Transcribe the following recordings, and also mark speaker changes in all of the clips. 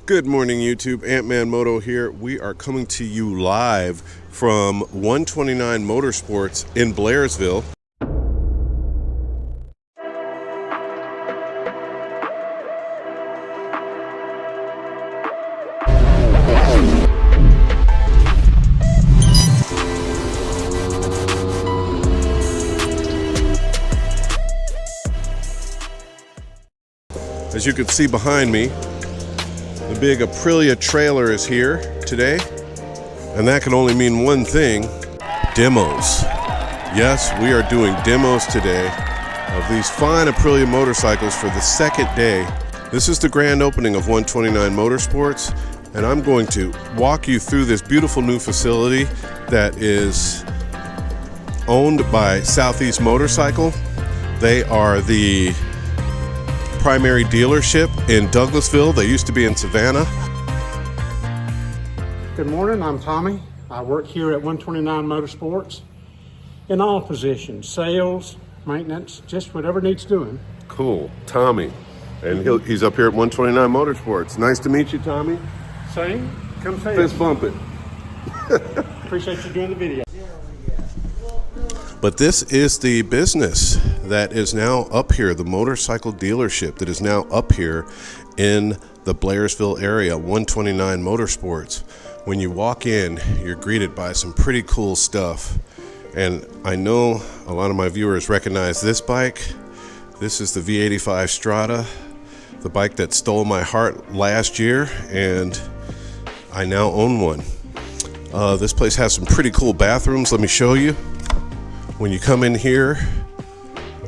Speaker 1: Good morning, YouTube. Ant-Man Moto here. We are coming to you live from 129 Motorsports in Blairsville. As you can see behind me, the big Aprilia trailer is here today, and that can only mean one thing: demos. Yes, we are doing demos today of these fine Aprilia motorcycles for the second day. This is the grand opening of 129 Motorsports, and I'm going to walk you through this beautiful new facility that is owned by Southeast Motorcycle. They are the primary dealership in Douglasville. They used to be in Savannah.
Speaker 2: Good morning, I'm Tommy. I work here at 129 Motorsports in all positions: sales, maintenance, just whatever needs doing.
Speaker 1: Cool, Tommy. And he's up here at 129 Motorsports. Nice to meet you, Tommy.
Speaker 2: Same, come say
Speaker 1: Fist
Speaker 2: it.
Speaker 1: bump it.
Speaker 2: Appreciate you doing the video.
Speaker 1: But this is the business that is now up here, the motorcycle dealership that is now up here in the Blairsville area, 129 Motorsports. When you walk in, you're greeted by some pretty cool stuff. And I know a lot of my viewers recognize this bike. This is the V85 Strada, the bike that stole my heart last year, and I now own one. This place has some pretty cool bathrooms. Let me show you. When you come in here,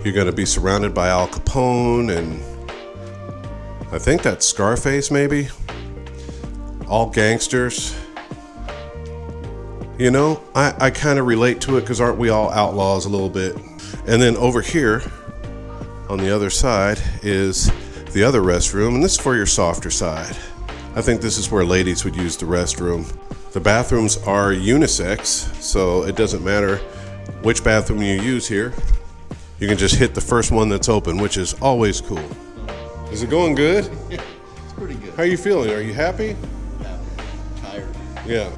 Speaker 1: you're going to be surrounded by Al Capone and I think that's Scarface, maybe. All gangsters. You know, I kind of relate to it because aren't we all outlaws a little bit? And then over here on the other side is the other restroom, and this is for your softer side. I think this is where ladies would use the restroom. The bathrooms are unisex, so it doesn't matter which bathroom you use here. You can just hit the first one that's open, which is always cool. Is it going good?
Speaker 3: Yeah, it's pretty good.
Speaker 1: How are you feeling? Are you happy?
Speaker 3: Yeah, tired.
Speaker 1: Yeah.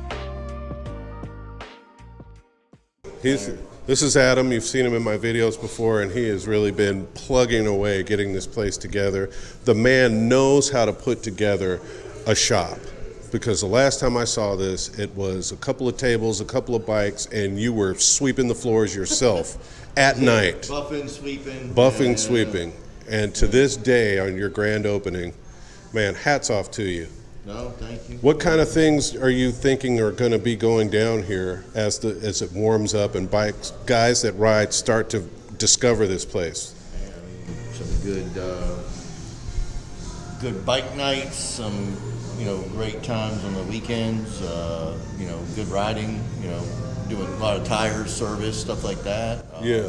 Speaker 1: This is Adam. You've seen him in my videos before, and he has really been plugging away getting this place together. The man knows how to put together a shop. Because the last time I saw this, it was a couple of tables, a couple of bikes, and you were sweeping the floors yourself at night.
Speaker 3: Buffing, sweeping.
Speaker 1: Buffing, sweeping. And to this day, on your grand opening, man, hats off to you.
Speaker 3: No, thank you.
Speaker 1: What kind of things are you thinking are going to be going down here as it warms up and guys that ride start to discover this place?
Speaker 3: Some good bike nights, some great times on the weekends, good riding, doing a lot of tires, service, stuff like that.
Speaker 1: Yeah.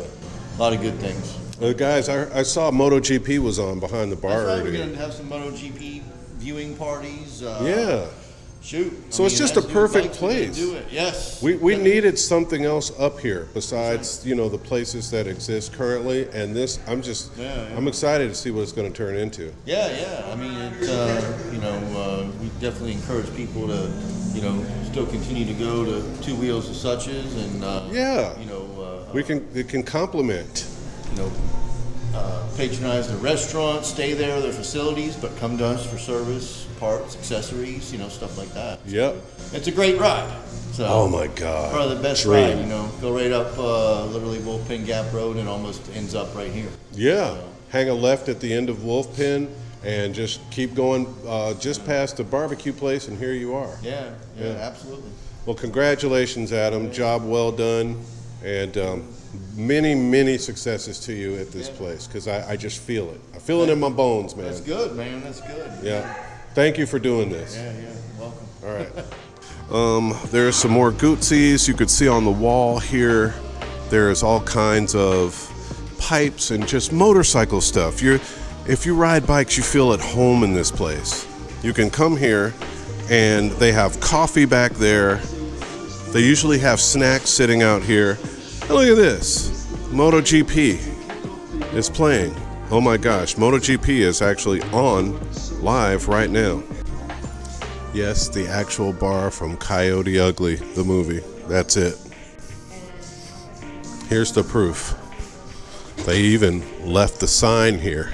Speaker 3: A lot of good things.
Speaker 1: Guys, I saw Moto GP was on behind the bar
Speaker 3: That's right,
Speaker 1: already.
Speaker 3: we're going to have some Moto GP viewing parties.
Speaker 1: Yeah.
Speaker 3: Shoot.
Speaker 1: So it's just a perfect place.
Speaker 3: Do it. Yes.
Speaker 1: We needed something else up here besides, the places that exist currently. And this, I'm excited to see what it's going to turn into.
Speaker 3: Yeah. I mean, we definitely encourage people to, still continue to go to Two Wheels of Suches and, it can
Speaker 1: complement.
Speaker 3: Patronize the restaurants, stay there, their facilities, but come to us for service, parts, accessories, stuff like that.
Speaker 1: Yep.
Speaker 3: It's a great ride. So,
Speaker 1: oh my God.
Speaker 3: Probably the best ride, Go right up literally Wolfpen Gap Road and almost ends up right here.
Speaker 1: Yeah. So, hang a left at the end of Wolfpen and just keep going just past the barbecue place, and here you are.
Speaker 3: Yeah, absolutely.
Speaker 1: Well, congratulations, Adam. Job well done. And many successes to you at this place, because I just feel it. I feel it in my bones, man.
Speaker 3: That's good, man. That's good.
Speaker 1: Yeah. Thank you for doing this.
Speaker 3: Yeah. Welcome.
Speaker 1: All right. There's some more Guzzis you could see on the wall here. There's all kinds of pipes and just motorcycle stuff. If you ride bikes, you feel at home in this place. You can come here, and they have coffee back there. They usually have snacks sitting out here. And look at this, Moto GP is playing. Oh my gosh, Moto GP is actually on live right now. Yes, the actual bar from Coyote Ugly, the movie. That's it. Here's the proof. They even left the sign here.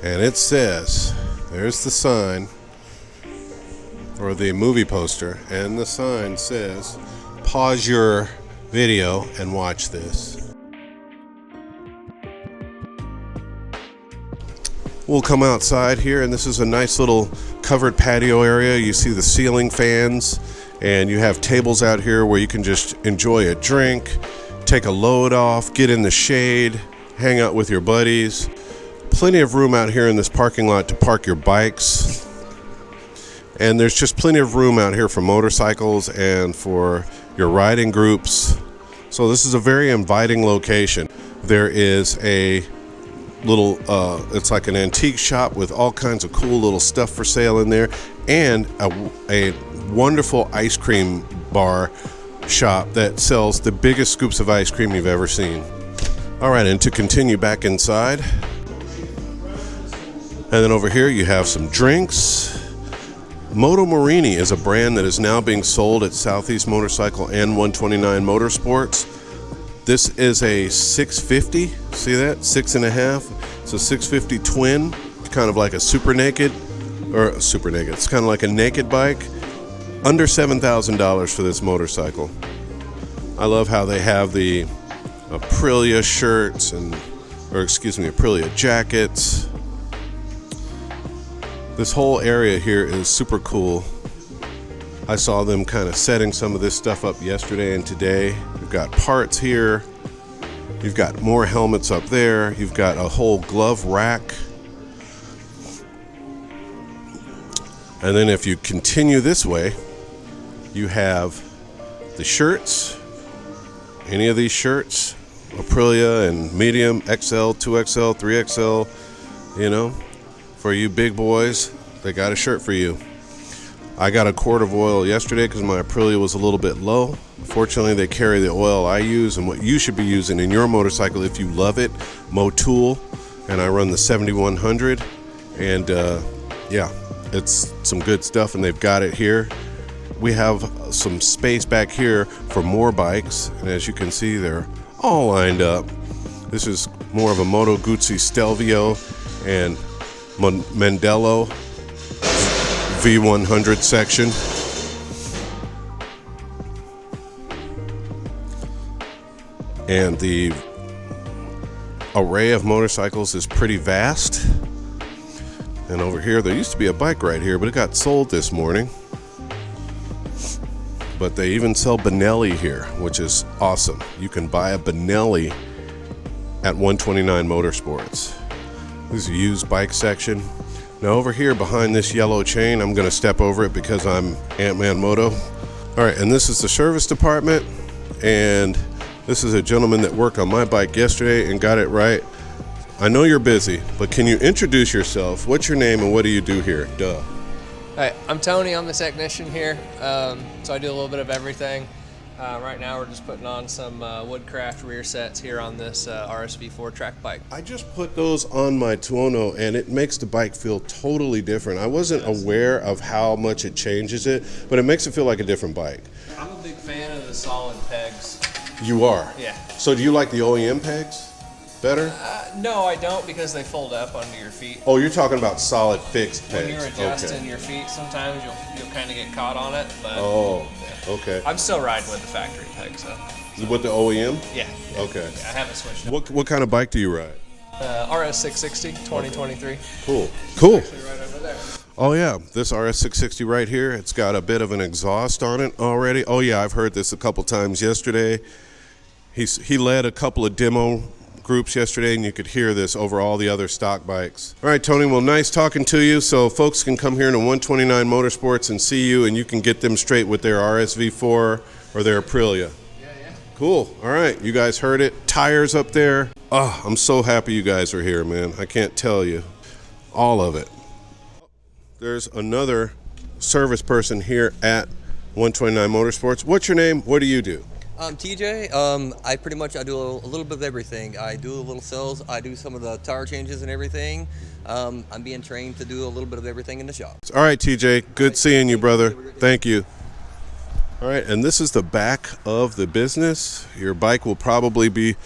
Speaker 1: And it says, there's the sign, or the movie poster, and the sign says, pause your video and watch this. We'll come outside here, and this is a nice little covered patio area. You see the ceiling fans, and you have tables out here where you can just enjoy a drink, take a load off, get in the shade, hang out with your buddies. Plenty of room out here in this parking lot to park your bikes. And there's just plenty of room out here for motorcycles and for your riding groups. So this is a very inviting location. There is a little, it's like an antique shop with all kinds of cool little stuff for sale in there, and a wonderful ice cream bar shop that sells the biggest scoops of ice cream you've ever seen. All right, and to continue back inside, and then over here you have some drinks. Moto Morini is a brand that is now being sold at Southeast Motorcycle and 129 Motorsports. This is a 650, see that? 6.5. It's a 650 twin, kind of like a super naked, it's kind of like a naked bike. Under $7,000 for this motorcycle. I love how they have the Aprilia shirts Aprilia jackets. This whole area here is super cool. I saw them kind of setting some of this stuff up yesterday and today. You've got parts here. You've got more helmets up there. You've got a whole glove rack. And then if you continue this way, you have the shirts. Any of these shirts, Aprilia and medium, XL, 2XL, 3XL, you know, for you big boys, they got a shirt for you. I got a quart of oil yesterday because my Aprilia was a little bit low. Fortunately, they carry the oil I use and what you should be using in your motorcycle if you love it, Motul, and I run the 7100, and yeah, it's some good stuff, and they've got it here. We have some space back here for more bikes, and as you can see, they're all lined up. This is more of a Moto Guzzi Stelvio and Mandello V100 section. And the array of motorcycles is pretty vast. And over here, there used to be a bike right here, but it got sold this morning. But they even sell Benelli here, which is awesome. You can buy a Benelli at 129 Motorsports. This is a used bike section. Now over here behind this yellow chain, I'm gonna step over it because I'm Ant-Man Moto. All right, and this is the service department, and this is a gentleman that worked on my bike yesterday and got it right. I know you're busy, but can you introduce yourself? What's your name and what do you do here? Duh.
Speaker 4: Hi, I'm Tony. I'm the technician here. So I do a little bit of everything. Right now we're just putting on some Woodcraft rear sets here on this RSV4 track bike.
Speaker 1: I just put those on my Tuono and it makes the bike feel totally different. I wasn't aware of how much it changes it, but it makes it feel like a different bike.
Speaker 4: I'm a big fan of the solid pegs.
Speaker 1: You are?
Speaker 4: Yeah.
Speaker 1: So do you like the OEM pegs better?
Speaker 4: No, I don't, because they fold up under your feet.
Speaker 1: Oh, you're talking about solid fixed pegs.
Speaker 4: When you're adjusting your feet, sometimes you'll kind of get caught on it. But
Speaker 1: oh, okay.
Speaker 4: I'm still riding with the factory pegs, though.
Speaker 1: With the OEM?
Speaker 4: Yeah.
Speaker 1: Okay.
Speaker 4: Yeah, I haven't switched up.
Speaker 1: What kind of bike do you ride?
Speaker 4: RS660 2023.
Speaker 1: Cool. Cool.
Speaker 4: Actually right over there.
Speaker 1: Oh yeah, this RS660 right here, it's got a bit of an exhaust on it already. Oh yeah, I've heard this a couple times yesterday. He led a couple of demo groups yesterday, and you could hear this over all the other stock bikes. All right, Tony, well, nice talking to you. So folks can come here to 129 Motorsports and see you, and you can get them straight with their RSV4 or their Aprilia.
Speaker 4: Yeah.
Speaker 1: Cool. All right, you guys heard it. Tires up there. Oh, I'm so happy you guys are here, man. I can't tell you. All of it. There's another service person here at 129 Motorsports. What's your name? What do you do?
Speaker 5: TJ. I pretty much I do a little bit of everything. I do a little sales. I do some of the tire changes and everything. I'm being trained to do a little bit of everything in the shop.
Speaker 1: All right, TJ. Good seeing you, brother. Thank you. All right, and this is the back of the business. Your bike will probably be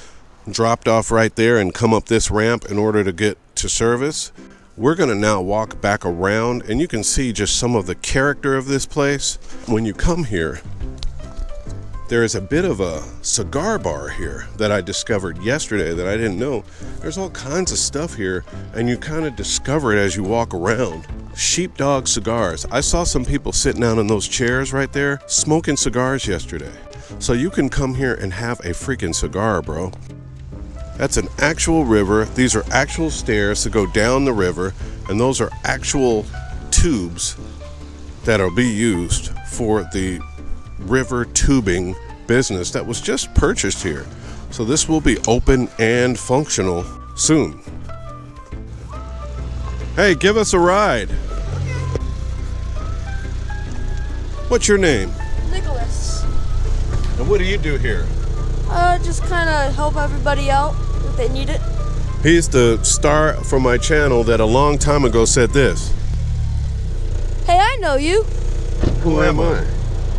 Speaker 1: dropped off right there and come up this ramp in order to get to service. We're going to now walk back around, and you can see just some of the character of this place. When you come here, there is a bit of a cigar bar here that I discovered yesterday that I didn't know. There's all kinds of stuff here, and you kind of discover it as you walk around. Sheepdog cigars. I saw some people sitting down in those chairs right there smoking cigars yesterday. So you can come here and have a freaking cigar, bro. That's an actual river. These are actual stairs to go down the river, and those are actual tubes that'll be used for the river tubing business that was just purchased here. So this will be open and functional soon. Hey, give us a ride. What's your name?
Speaker 6: Nicholas.
Speaker 1: And what do you do here?
Speaker 6: Just kind of help everybody out if they need it.
Speaker 1: He's the star from my channel that a long time ago said this.
Speaker 6: Hey, I know you.
Speaker 1: Who am I?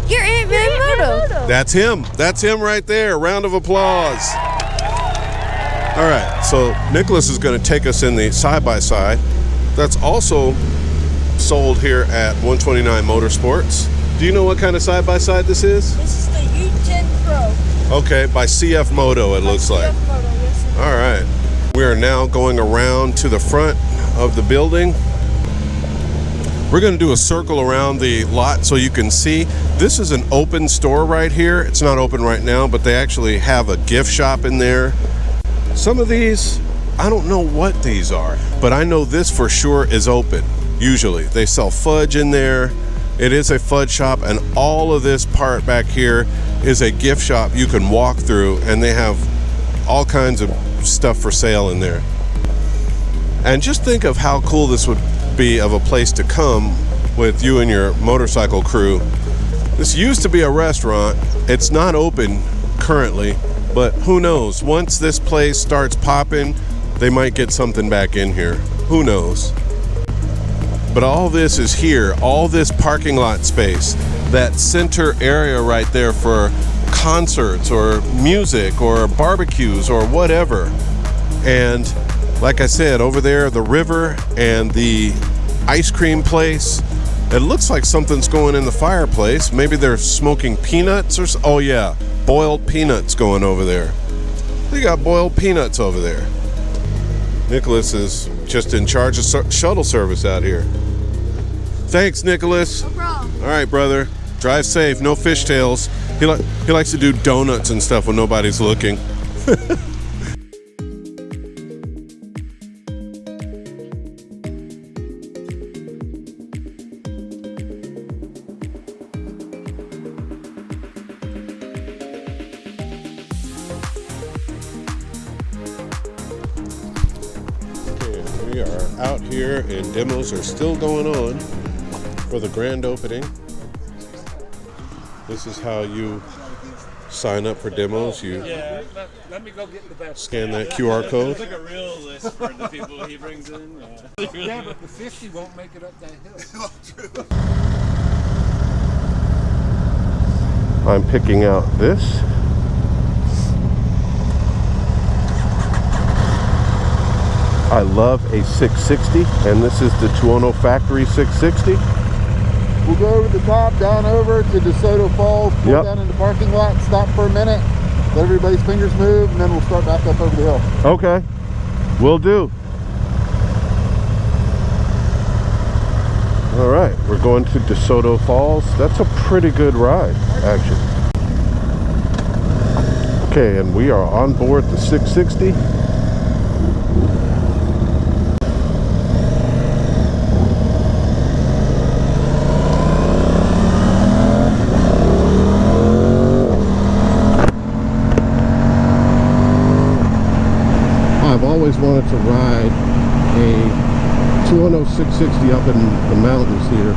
Speaker 6: You're Aunt Mary Moto.
Speaker 1: That's him. That's him right there. Round of applause. All right, so Nicholas is going to take us in the side-by-side. That's also sold here at 129 Motorsports. Do you know what kind of side-by-side this is?
Speaker 6: This is the U10 Pro.
Speaker 1: Okay, by CF Moto it looks like.
Speaker 6: CF Moto, yes, sir.
Speaker 1: All right. We are now going around to the front of the building. We're going to do a circle around the lot so you can see. This is an open store right here. It's not open right now, but they actually have a gift shop in there. Some of these, I don't know what these are, but I know this for sure is open. Usually they sell fudge in there. It is a fudge shop, and all of this part back here is a gift shop you can walk through, and they have all kinds of stuff for sale in there. And just think of how cool this would be of a place to come with you and your motorcycle crew. This used to be a restaurant. It's not open currently, but who knows? Once this place starts popping, they might get something back in here. Who knows? But all this is here, all this parking lot space, that center area right there for concerts or music or barbecues or whatever. And like I said, over there, the river and the ice cream place, it looks like something's going in the fireplace. Maybe they're smoking peanuts or oh yeah, boiled peanuts going over there. They got boiled peanuts over there. Nicholas is just in charge of shuttle service out here. Thanks, Nicholas.
Speaker 6: No problem.
Speaker 1: All right, brother. Drive safe. No fishtails. He likes to do donuts and stuff when nobody's looking. We are out here and demos are still going on for the grand opening. This is how you sign up for demos. You
Speaker 7: let me go get the best.
Speaker 1: Scan that QR code.
Speaker 7: It's like a real list for the people he brings in. Yeah, but the 50 won't make it up that hill.
Speaker 1: I'm picking out this. I love a 660, and this is the Tuono Factory 660.
Speaker 8: We'll go over the top, down over to DeSoto Falls, pull down in the parking lot, stop for a minute, let everybody's fingers move, and then we'll start back up over the hill.
Speaker 1: Okay, will do. All right, we're going to DeSoto Falls. That's a pretty good ride, actually. Okay, and we are on board the 660. I've always wanted to ride a Tuono 660 up in the mountains here.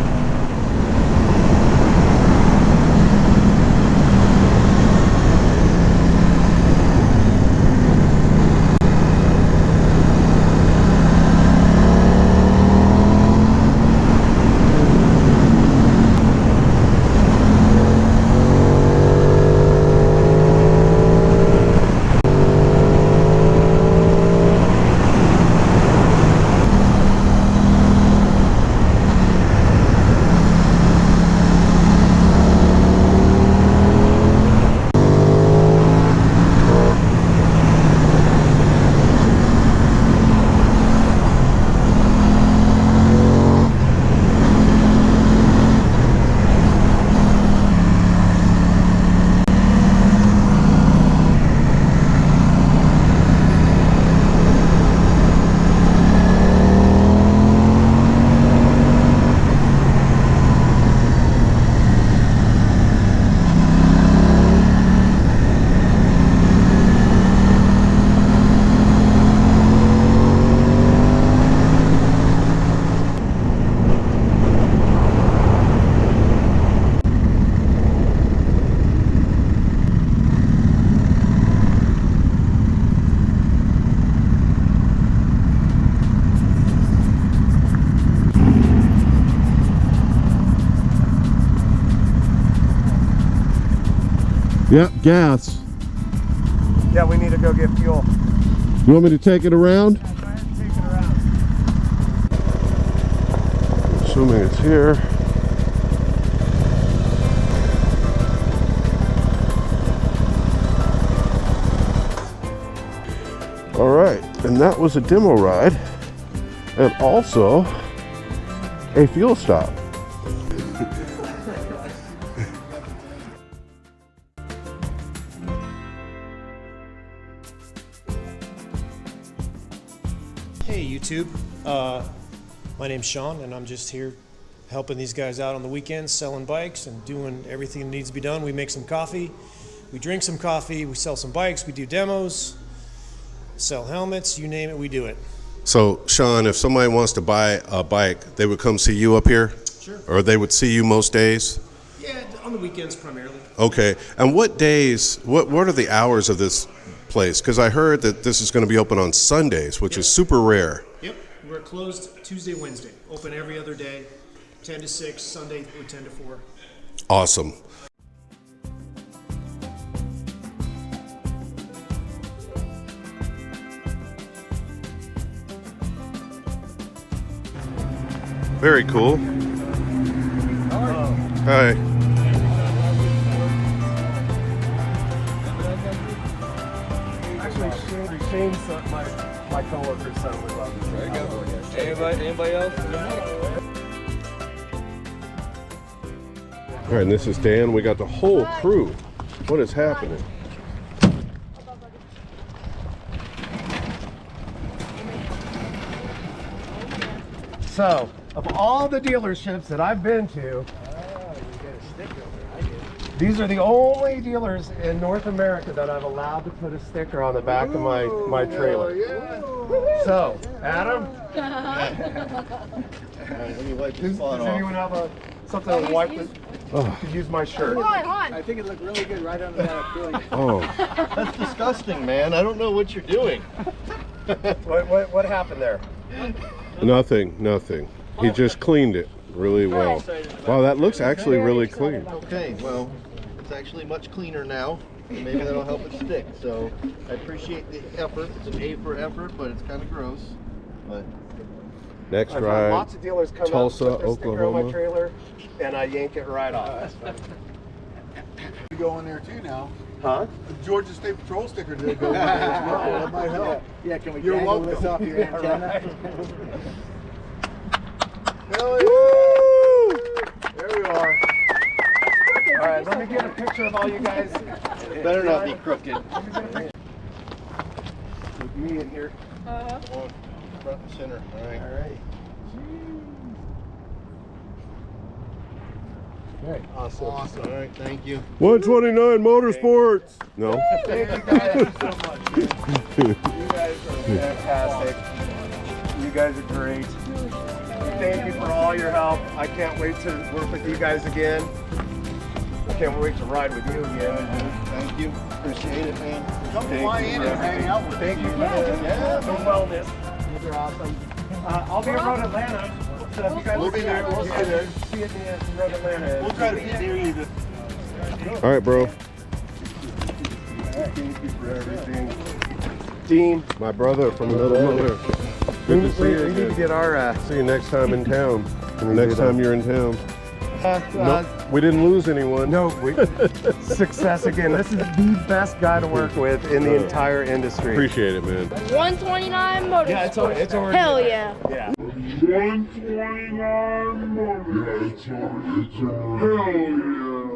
Speaker 1: Yep, gas.
Speaker 9: Yeah, we need to go get fuel.
Speaker 1: You want me to take it around?
Speaker 9: Yeah, go ahead and take it around.
Speaker 1: Assuming it's here. All right, and that was a demo ride and also a fuel stop.
Speaker 10: Hey YouTube, my name's Sean and I'm just here helping these guys out on the weekends, selling bikes and doing everything that needs to be done. We make some coffee, we drink some coffee, we sell some bikes, we do demos, sell helmets, you name it, we do it.
Speaker 1: So Sean, if somebody wants to buy a bike, they would come see you up here?
Speaker 10: Sure.
Speaker 1: Or they would see you most days?
Speaker 10: Yeah, on the weekends primarily.
Speaker 1: Okay, and what days, what are the hours of this place? Because I heard that this is going to be open on Sundays, which is super rare.
Speaker 10: Yep, we're closed Tuesday, Wednesday. Open every other day, 10 to 6, Sunday we're 10 to 4.
Speaker 1: Awesome. Very cool. Hi.
Speaker 9: Actually, Shane's my coworker's son would love this. There you go.
Speaker 7: Anybody else?
Speaker 1: All right, and this is Dan. We got the whole crew. What is happening?
Speaker 9: So, of all the dealerships that I've been to, these are the only dealers in North America that I've allowed to put a sticker on the back of my trailer. So, Adam,
Speaker 3: Let me wipe
Speaker 9: does
Speaker 3: this spot off.
Speaker 9: anyone have something to wipe this? Could use my shirt.
Speaker 7: I think it looked really good right under that Aprilia.
Speaker 1: Oh,
Speaker 3: That's disgusting, man. I don't know what you're doing.
Speaker 9: What happened there?
Speaker 1: nothing. He just cleaned it really well. Wow, that looks actually really clean.
Speaker 3: Okay, well, it's actually much cleaner now. And maybe that'll help it stick. So I appreciate the effort. It's an A for effort, but it's kind of gross. But
Speaker 1: Next
Speaker 9: I've had
Speaker 1: ride,
Speaker 9: lots of dealers come
Speaker 1: Tulsa,
Speaker 9: up, put their sticker on my
Speaker 1: Oklahoma.
Speaker 9: trailer, and I yank it right off.
Speaker 8: You go in there too now.
Speaker 9: Huh?
Speaker 8: The Georgia State Patrol sticker did go in there as well. That might help.
Speaker 7: Yeah, can we
Speaker 8: You're
Speaker 7: dangle
Speaker 8: welcome.
Speaker 7: this off your antenna?
Speaker 8: Hell yeah!
Speaker 9: There we are. All right, let me get a picture of all you guys.
Speaker 3: better not be crooked.
Speaker 9: With me in here.
Speaker 3: One, front and center. All right.
Speaker 9: All right. Okay.
Speaker 3: Awesome. All right, thank you.
Speaker 1: 129 Motorsports. No.
Speaker 9: Thank you guys so much. You guys are fantastic. You guys are great. Thank you for all your help. I can't wait to work with you guys again. I can't wait to ride with you again.
Speaker 3: Thank you. Appreciate it, man.
Speaker 8: Come fly in and hang out with
Speaker 9: Thank you for the wellness. These are awesome. I'll be at Road Atlanta. So if you guys
Speaker 8: We'll be there. We'll see you there.
Speaker 9: See you at the Road Atlanta.
Speaker 8: We'll try to be near you.
Speaker 1: All right, bro.
Speaker 9: Thank you for everything. Dean,
Speaker 1: My brother from another mother. Good to see you.
Speaker 9: we need to
Speaker 1: again.
Speaker 9: get our
Speaker 1: See you next time in town. Next time you're in town. Nope, we didn't lose anyone.
Speaker 9: success again. This is the best guy to work with in the entire industry.
Speaker 1: Appreciate it, man.
Speaker 6: 129 Motorsports.
Speaker 9: Yeah, it's already
Speaker 6: Hell yeah.
Speaker 9: Yeah.
Speaker 11: 129 Motorsports. Hell yeah.